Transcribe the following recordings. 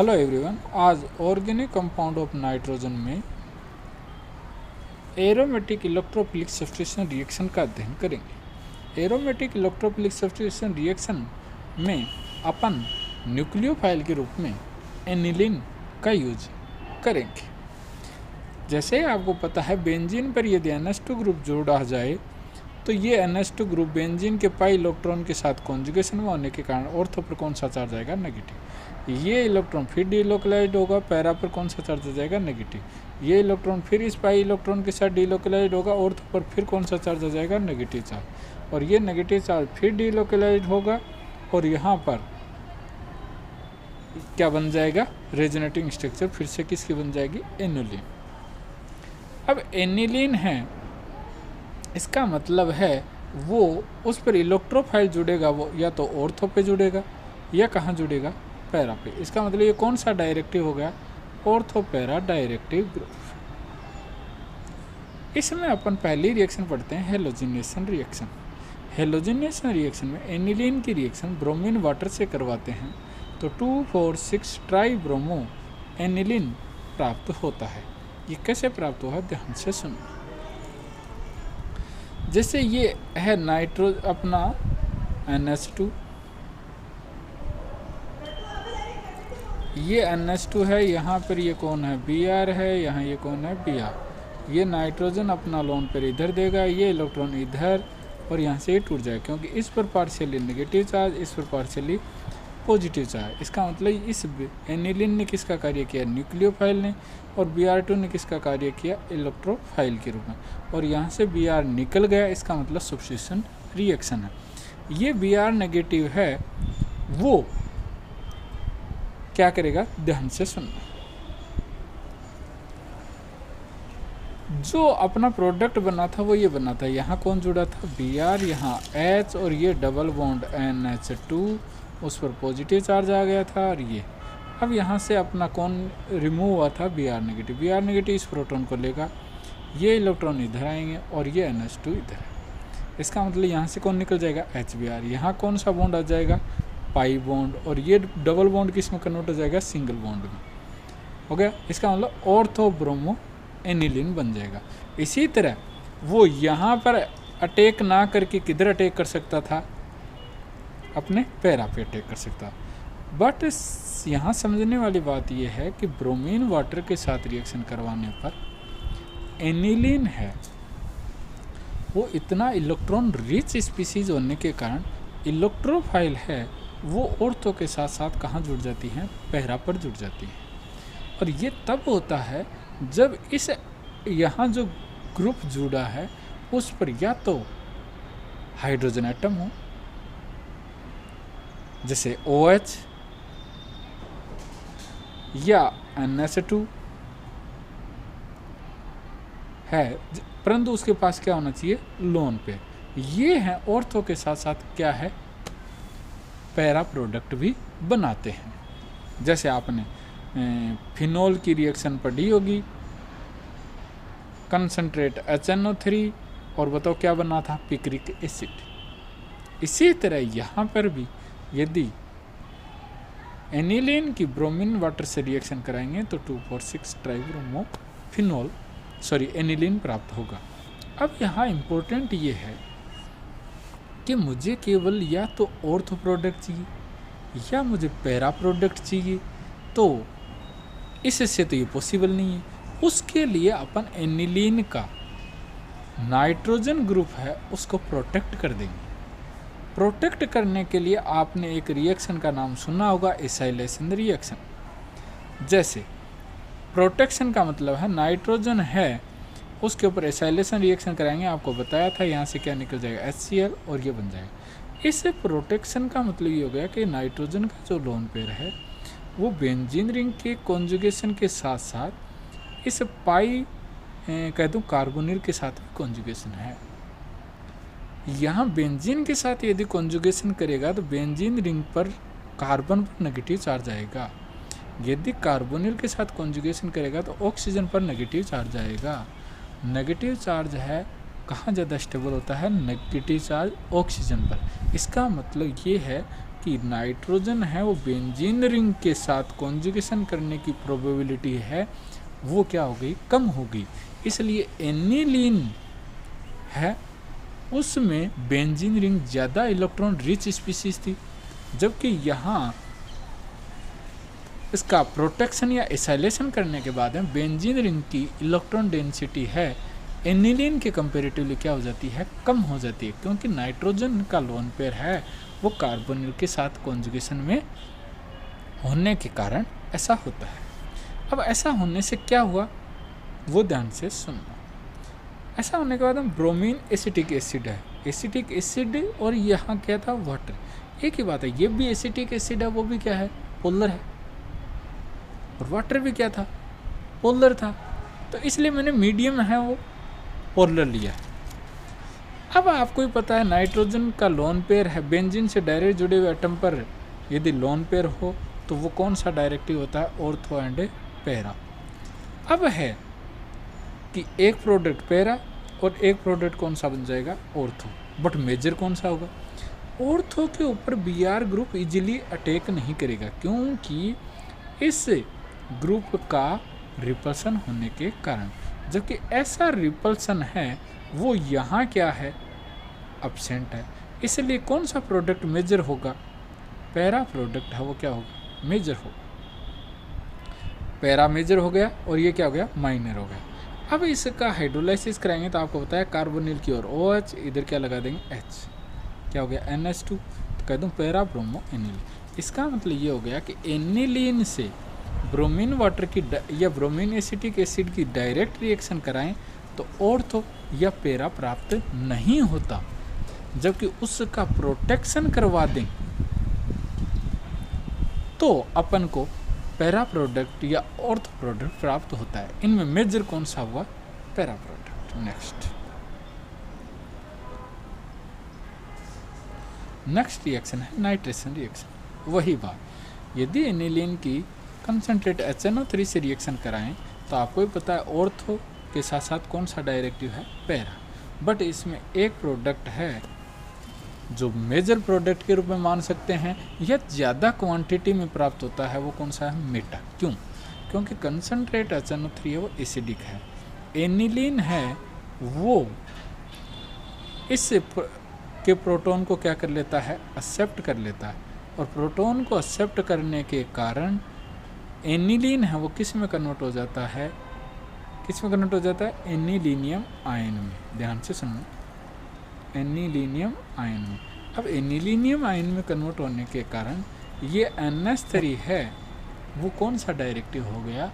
Hello everyone, आज organic compound of nitrogen में aromatic electrophilic substitution reaction का अध्ययन करेंगे। एरोमेटिक इलेक्ट्रोफिलिक सब्स्टिट्यूशन रिएक्शन में अपन न्यूक्लियोफाइल के रूप में एनिलीन का यूज करेंगे। जैसे आपको पता है, बेंजीन पर यदि NH2 ग्रुप जोड़ा जाए तो ये NH2 ग्रुप बेंजीन के पाई इलेक्ट्रॉन के साथ कॉन्जुगेशन में होने के कारण ऑर्थो पर कौन सा चार्ज आएगा? नेगेटिव। ये इलेक्ट्रॉन फिर डीलोकलाइज्ड होगा, पैरा पर कौन सा चार्ज आ जाएगा? नेगेटिव। ये इलेक्ट्रॉन फिर इस पाई इलेक्ट्रॉन के साथ डीलोकलाइज्ड होगा, ऑर्थो पर फिर कौन सा चार्ज आ जाएगा? Negative charge. और ये नेगेटिव चार्ज फिर डीलोकलाइज्ड होगा और यहाँ पर क्या बन जाएगा? रेजोनेटिंग स्ट्रक्चर फिर से किसकी बन जाएगी? एनिलीन। अब एनिलीन है, इसका मतलब है वो उस पर इलेक्ट्रोफाइल जुड़ेगा, वो या तो ऑर्थो पे जुड़ेगा या कहाँ जुड़ेगा? पैरा पे। इसका मतलब ये कौन सा डायरेक्टिव हो गया? Ortho para directive group. इसमें अपन पहली रिएक्शन पढ़ते हैं, हेलोजिनेशन रिएक्शन। हेलोजिनेशन रिएक्शन में एनिलीन की रिएक्शन ब्रोमीन वाटर से करवाते हैं तो 2,4,6 ट्राई ब्रोमो एनिलीन प्राप्त होता है। ये कैसे प्राप्त हुआ? ध्यान से सुनो। जैसे ये है नाइट्रो अपना NH2, ये NH2 है, यहाँ पर ये कौन है? Br है, यहाँ ये कौन है? Br। ये नाइट्रोजन अपना लोन पर इधर देगा, ये इलेक्ट्रॉन इधर, और यहाँ से ये टूट जाएगा क्योंकि इस पर पार्शियली नेगेटिव चार्ज, इस पर पार्शियली पॉजिटिव चार्ज। इसका मतलब इस एनिलीन ने किसका कार्य किया? न्यूक्लियोफाइल ने। और Br2 ने किसका कार्य किया? इलेक्ट्रोफाइल के रूप में। और यहाँ से Br निकल गया, इसका मतलब सब्स्टिट्यूशन रिएक्शन है। ये Br नेगेटिव है, वो क्या करेगा? ध्यान से सुनना। जो अपना प्रोडक्ट बना था वो ये बना था, यहाँ कौन जुड़ा था? Br, यहाँ H, और ये डबल बॉन्ड NH2, उस पर पॉजिटिव चार्ज आ गया था। और ये अब यहाँ से अपना कौन रिमूव हुआ था? Br negative. Br नेगेटिव इस प्रोटॉन को लेगा, ये इलेक्ट्रॉन इधर आएंगे और ये NH2 इधर है। इसका मतलब यहाँ से कौन निकल जाएगा? HBr। यहाँ कौन सा बॉन्ड आ जाएगा? Pi bond. और ये डबल बॉन्ड किस में कन्वर्ट हो जाएगा? सिंगल बॉन्ड में। हो गया। इसका मतलब ऑर्थो ब्रोमो एनिलीन बन जाएगा। इसी तरह वो यहाँ पर अटैक ना करके किधर अटैक कर सकता था? अपने पैरा पे अटैक कर सकता। बट यहाँ समझने वाली बात यह है कि ब्रोमीन वाटर के साथ रिएक्शन करवाने पर एनिलीन है वो इतना इलेक्ट्रॉन रिच स्पीसीज होने के कारण इलेक्ट्रोफाइल है, वो ऑर्थो के साथ साथ कहाँ जुड़ जाती हैं? पैरा पर जुड़ जाती हैं। और ये तब होता है जब इस यहाँ जो ग्रुप जुड़ा है उस पर या तो हाइड्रोजन एटम हो, जैसे OH, या NH2 है, परंतु उसके पास क्या होना चाहिए? लोन पे। ये है ऑर्थो के साथ साथ क्या है? पैरा प्रोडक्ट भी बनाते हैं। जैसे आपने फिनोल की रिएक्शन पढ़ी होगी, कंसंट्रेट HNO3, और बताओ क्या बना था? Picric acid. इसी तरह यहाँ पर भी यदि एनिलीन की ब्रोमीन वाटर से रिएक्शन कराएंगे तो 2,4,6 ट्राइब्रोमो फिनोल एनिलीन प्राप्त होगा। अब यहाँ इम्पोर्टेंट ये है कि मुझे केवल या तो ऑर्थो प्रोडक्ट चाहिए या मुझे पैरा प्रोडक्ट चाहिए, तो इससे तो ये पॉसिबल नहीं है। उसके लिए अपन एनिलीन का नाइट्रोजन ग्रुप है उसको प्रोटेक्ट कर देंगे। प्रोटेक्ट करने के लिए आपने एक रिएक्शन का नाम सुना होगा, एसाइलेशन रिएक्शन। जैसे प्रोटेक्शन का मतलब है नाइट्रोजन है उसके ऊपर एसाइलेशन रिएक्शन कराएंगे, आपको बताया था, यहाँ से क्या निकल जाएगा? HCl, और ये बन जाएगा। इस प्रोटेक्शन का मतलब ये हो गया कि नाइट्रोजन का जो लोन पेयर है वो बेंजीन रिंग के कॉन्जुगेशन के साथ साथ इस पाई कह दूँ कार्बोनिल के साथ भी कॉन्जुगेशन है। यहाँ बेंजीन के साथ यदि कॉन्जुगेशन करेगा तो बेंजीन रिंग पर कार्बन पर नेगेटिव चार्ज आएगा। यदि कार्बोनिल के साथ कॉन्जुगेशन करेगा तो ऑक्सीजन पर नेगेटिव चार्ज आएगा। नेगेटिव चार्ज है कहाँ ज़्यादा स्टेबल होता है? नेगेटिव चार्ज ऑक्सीजन पर। इसका मतलब ये है कि नाइट्रोजन है वो बेंजीन रिंग के साथ कॉन्जुगेशन करने की प्रोबेबिलिटी है वो क्या हो गई, कम हो गई। इसलिए एनिलीन है उसमें बेंजीन रिंग ज़्यादा इलेक्ट्रॉन रिच स्पीसीज थी, जबकि यहाँ इसका प्रोटेक्शन या एसाइलेशन करने के बाद में बेंजीन रिंग की इलेक्ट्रॉन डेंसिटी है एनिलीन के कंपेरेटिवली क्या हो जाती है, कम हो जाती है, क्योंकि नाइट्रोजन का लोन पेयर है वो कार्बोनिल के साथ कॉन्जुगेशन में होने के कारण ऐसा होता है। अब ऐसा होने से क्या हुआ वो ध्यान से सुनना। ऐसा होने के बाद हम ब्रोमीन एसिटिक एसिड है, एसिटिक एसिड और यहाँ क्या था, वाटर, एक ही बात है, ये भी एसिटिक एसिड है, वो भी क्या है, पोलर है, और वाटर भी क्या था, पोलर था, तो इसलिए मैंने मीडियम है वो पोलर लिया। अब आपको ही पता है नाइट्रोजन का लोन पेयर है बेंजीन से डायरेक्ट जुड़े हुए एटम पर यदि लोन पेयर हो तो वो कौन सा डायरेक्टिव होता है, ऑर्थो एंड पैरा। अब है कि एक प्रोडक्ट पैरा और एक प्रोडक्ट कौन सा बन जाएगा, ऑर्थो, बट मेजर कौन सा होगा, ऑर्थो के ऊपर Br ग्रुप इजीली अटैक नहीं करेगा, क्योंकि इस ग्रुप का रिपल्सन होने के कारण, जबकि ऐसा रिपल्सन है वो यहाँ क्या है, एब्सेंट है। इसलिए कौन सा प्रोडक्ट मेजर होगा, पैरा प्रोडक्ट है वो क्या होगा, मेजर होगा, पैरा मेजर हो गया और ये क्या हो गया, माइनर हो गया। अब इसका हाइड्रोलाइसिस कराएंगे तो आपको बताया कार्बोनिल की ओर OH, इधर क्या लगा देंगे H, क्या हो गया NH2, तो कह दूँ पैरा ब्रोमो एनिल। इसका मतलब ये हो गया कि एनिलीन से ब्रोमीन वाटर की या ब्रोमीन एसिटिक एसिड की डायरेक्ट रिएक्शन कराएं तो ऑर्थो या पैरा प्राप्त नहीं होता, जबकि उसका प्रोटेक्शन करवा दें तो अपन को पैरा प्रोडक्ट या ऑर्थो प्रोडक्ट प्राप्त होता है। इनमें मेजर कौन सा हुआ, पैरा प्रोडक्ट। नेक्स्ट रिएक्शन है नाइट्रेशन रिएक्शन। वही बात, यदि एनिलीन की कंसंट्रेट HNO3 से रिएक्शन कराएं तो आपको ही पता है ऑर्थो के साथ साथ कौन सा डायरेक्टिव है, पैरा, बट इसमें एक प्रोडक्ट है जो मेजर प्रोडक्ट के रूप में मान सकते हैं, यह ज़्यादा क्वांटिटी में प्राप्त होता है, वो कौन सा है, मेटा। क्यों, क्योंकि कंसंट्रेट HNO3 है वो एसिडिक है, एनिलीन है वो इस के प्रोटॉन को क्या कर लेता है, एक्सेप्ट कर लेता है, और प्रोटॉन को एक्सेप्ट करने के कारण एनिलीन है वो किस में कन्वर्ट हो जाता है, किस में कन्वर्ट हो जाता है, एनिलीनियम आयन में। ध्यान से सुनो, एनिलीनियम आयन में। अब एनिलीनियम आयन में कन्वर्ट होने के कारण ये NH3 है वो कौन सा डायरेक्टिव हो गया,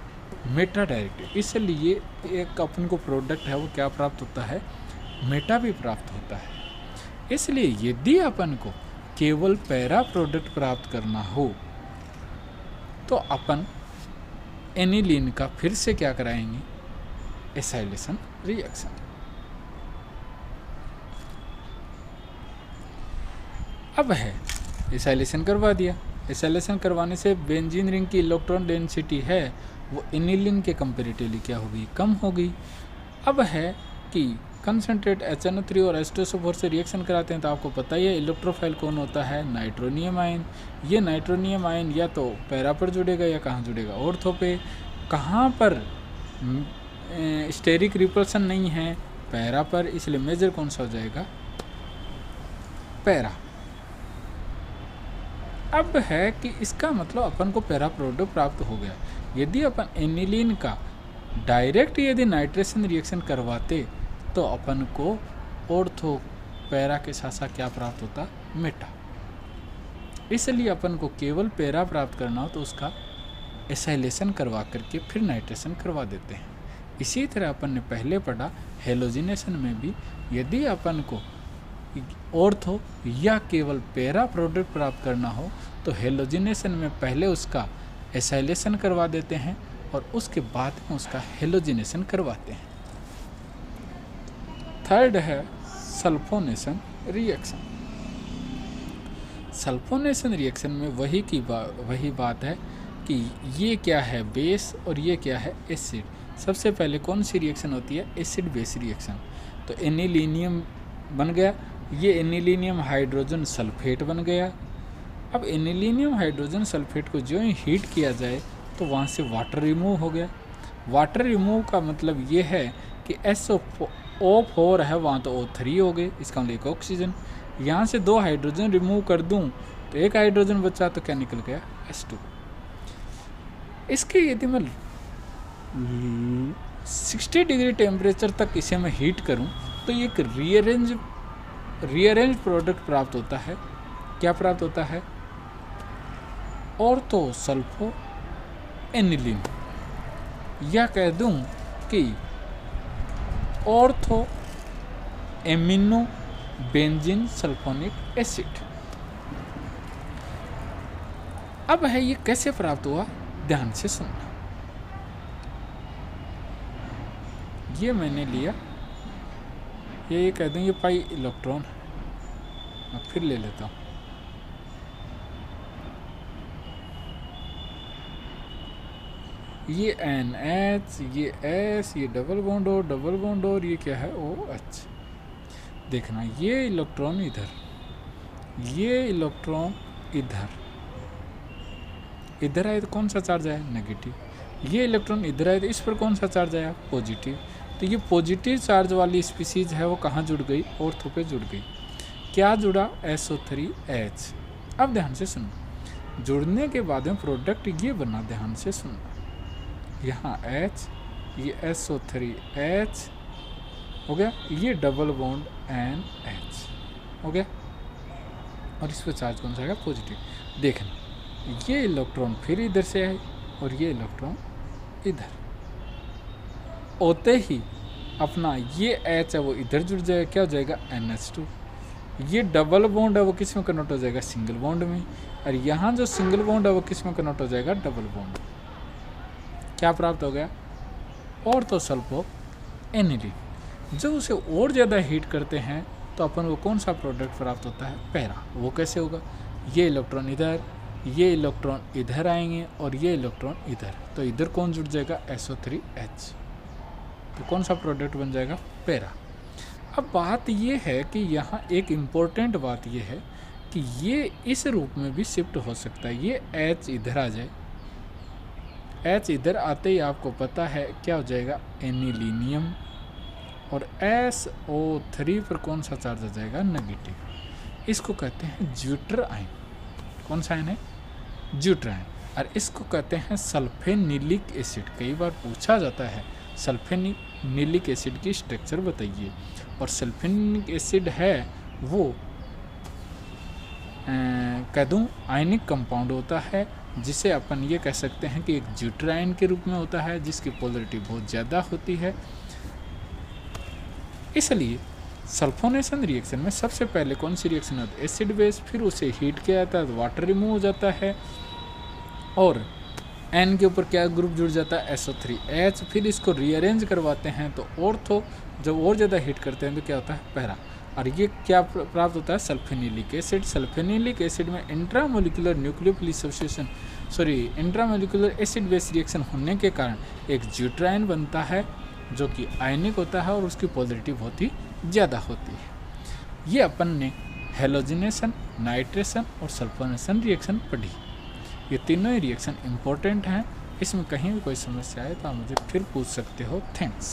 मेटा डायरेक्टिव। इसलिए एक अपन को प्रोडक्ट है वो क्या प्राप्त होता है, मेटा भी प्राप्त होता है। इसलिए यदि अपन को केवल पैरा प्रोडक्ट प्राप्त करना हो तो अपन एनिलीन का फिर से क्या कराएंगे, एसाइलेशन रिएक्शन। अब है एसाइलेशन करवा दिया, एसाइलेशन करवाने से बेंजीन रिंग की इलेक्ट्रॉन डेंसिटी है वो एनिलीन के कंपेरेटिवली क्या हो गई, कम हो गई। अब है कि कंसंट्रेट HNO3 और H2SO4 से रिएक्शन कराते हैं तो आपको पता ही है इलेक्ट्रोफाइल कौन होता है, नाइट्रोनियम आयन। ये नाइट्रोनियम आयन या तो पैरा पर जुड़ेगा या कहाँ जुड़ेगा, ऑर्थो पे। कहाँ पर स्टेरिक रिपल्सन नहीं है, पैरा पर, इसलिए मेजर कौन सा हो जाएगा, पैरा। अब है कि इसका मतलब अपन को पैरा प्रोडक्ट प्राप्त हो गया। यदि अपन एनिलीन का डायरेक्ट यदि नाइट्रेशन रिएक्शन करवाते तो अपन को ऑर्थो पैरा के साथ साथ क्या प्राप्त होता, मेटा। इसलिए अपन को केवल पैरा प्राप्त करना हो तो उसका एसाइलेशन करवा करके फिर नाइट्रेशन करवा देते हैं। इसी तरह अपन ने पहले पढ़ा हेलोजिनेशन में भी, यदि अपन को ऑर्थो या केवल पैरा प्रोडक्ट प्राप्त करना हो तो हेलोजिनेशन में पहले उसका एसाइलेशन करवा देते हैं और उसके बाद में उसका हेलोजिनेशन करवाते हैं। थर्ड है सल्फोनेशन रिएक्शन। सल्फोनेशन रिएक्शन में वही बात है कि ये क्या है, बेस, और ये क्या है, एसिड। सबसे पहले कौन सी रिएक्शन होती है, एसिड बेस रिएक्शन। तो एनिलीनियम बन गया, ये एनिलीनियम हाइड्रोजन सल्फेट बन गया, अब एनिलीनियम हाइड्रोजन सल्फेट को जो ही हीट किया जाए तो वहाँ से वाटर रिमूव हो गया। वाटर रिमूव का मतलब ये है कि SO4 है वहाँ तो O3 हो गए, इसका मतलब एक ऑक्सीजन। यहाँ से 2 हाइड्रोजन रिमूव कर दूँ तो 1 हाइड्रोजन बचा, तो क्या निकल गया H2। इसके यदि मैं 60 डिग्री टेम्परेचर तक इसे मैं हीट करूं तो ये एक रीअरेंज प्रोडक्ट प्राप्त होता है। क्या प्राप्त होता है? ऑर्थो सल्फो एनिलीन, या कह दूं कि ortho amino benzene sulphonic acid. अब है ये कैसे प्राप्त हुआ, ध्यान से सुनना। ये मैंने लिया, ये कह दूं ये पाई इलेक्ट्रॉन, मैं फिर ले लेता हूँ। ये NH, ये S, ये डबल बॉन्ड और ये क्या है OH। देखना ये इलेक्ट्रॉन इधर, ये इलेक्ट्रॉन इधर आए तो कौन सा चार्ज आया? नेगेटिव। ये इलेक्ट्रॉन इधर आए तो इस पर कौन सा चार्ज आया? पॉजिटिव। तो ये पॉजिटिव चार्ज वाली स्पीसीज है वो कहाँ जुड़ गई? ऑर्थो पे जुड़ गई। क्या जुड़ा? SO3H। अब ध्यान से सुनो, जुड़ने के बाद में प्रोडक्ट ये बना, ध्यान से सुनना। यहाँ H, ये SO3H हो गया, ये डबल बॉन्ड NH हो गया, और इस पर चार्ज कौन सा आएगा? पॉजिटिव। देखना ये इलेक्ट्रॉन फिर इधर से आए और ये इलेक्ट्रॉन इधर होते ही अपना ये H है वो इधर जुड़ जाएगा, क्या हो जाएगा? NH2। ये डबल बॉन्ड है वो किस में कन्वर्ट हो जाएगा? सिंगल बॉन्ड में। और यहाँ जो सिंगल बॉन्ड है वो किस में कन्वर्ट हो जाएगा? Double bond. क्या प्राप्त हो गया? Ortho sulpho aniline. जब उसे और ज़्यादा हीट करते हैं तो अपन को कौन सा प्रोडक्ट प्राप्त होता है? पैरा। वो कैसे होगा? ये इलेक्ट्रॉन इधर, ये इलेक्ट्रॉन इधर आएंगे और ये इलेक्ट्रॉन इधर, तो इधर कौन जुड़ जाएगा? SO3H। तो कौन सा प्रोडक्ट बन जाएगा? पैरा। अब बात ये है कि यहाँ एक इम्पोर्टेंट बात ये है कि ये इस रूप में भी शिफ्ट हो सकता है। ये H इधर आ जाए, H इधर आते ही आपको पता है क्या हो जाएगा? एनिलीनियम। और SO3 पर कौन सा चार्ज आ जाएगा? नेगेटिव। इसको कहते हैं ज्यूटर आयन। कौन सा आयन है? Zwitter ion. और इसको कहते हैं सल्फेनिलिक एसिड। कई बार पूछा जाता है सल्फेनिलिक एसिड की स्ट्रक्चर बताइए, और सल्फेनिलिक एसिड है वो कह दूँ आयनिक कंपाउंड होता है, जिसे अपन ये कह सकते हैं कि एक ज्यूटर आयन के रूप में होता है, जिसकी पोलरिटी बहुत ज़्यादा होती है। इसलिए सल्फोनेशन रिएक्शन में सबसे पहले कौन सी रिएक्शन होती है? एसिड बेस, फिर उसे हीट किया जाता है तो वाटर रिमूव हो जाता है, और N के ऊपर क्या ग्रुप जुड़ जाता है? SO3H। फिर इसको रीअरेंज करवाते हैं तो ऑर्थो, जब और ज़्यादा हीट करते हैं तो क्या होता है? पैरा। और ये क्या प्राप्त होता है? सल्फेनिलिक एसिड। सल्फेनिलिक एसिड में intramolecular nucleophilic substitution intramolecular acid base reaction होने के कारण एक ज्यूटर आयन बनता है जो कि आयनिक होता है और उसकी पोलरिटी बहुत ही ज़्यादा होती है। ये अपन ने हेलोजिनेशन, नाइट्रेशन और सल्फोनेशन रिएक्शन पढ़ी। ये तीनों ही रिएक्शन इम्पोर्टेंट हैं। इसमें कहीं भी कोई समस्या आए तो आप मुझे फिर पूछ सकते हो। थैंक्स।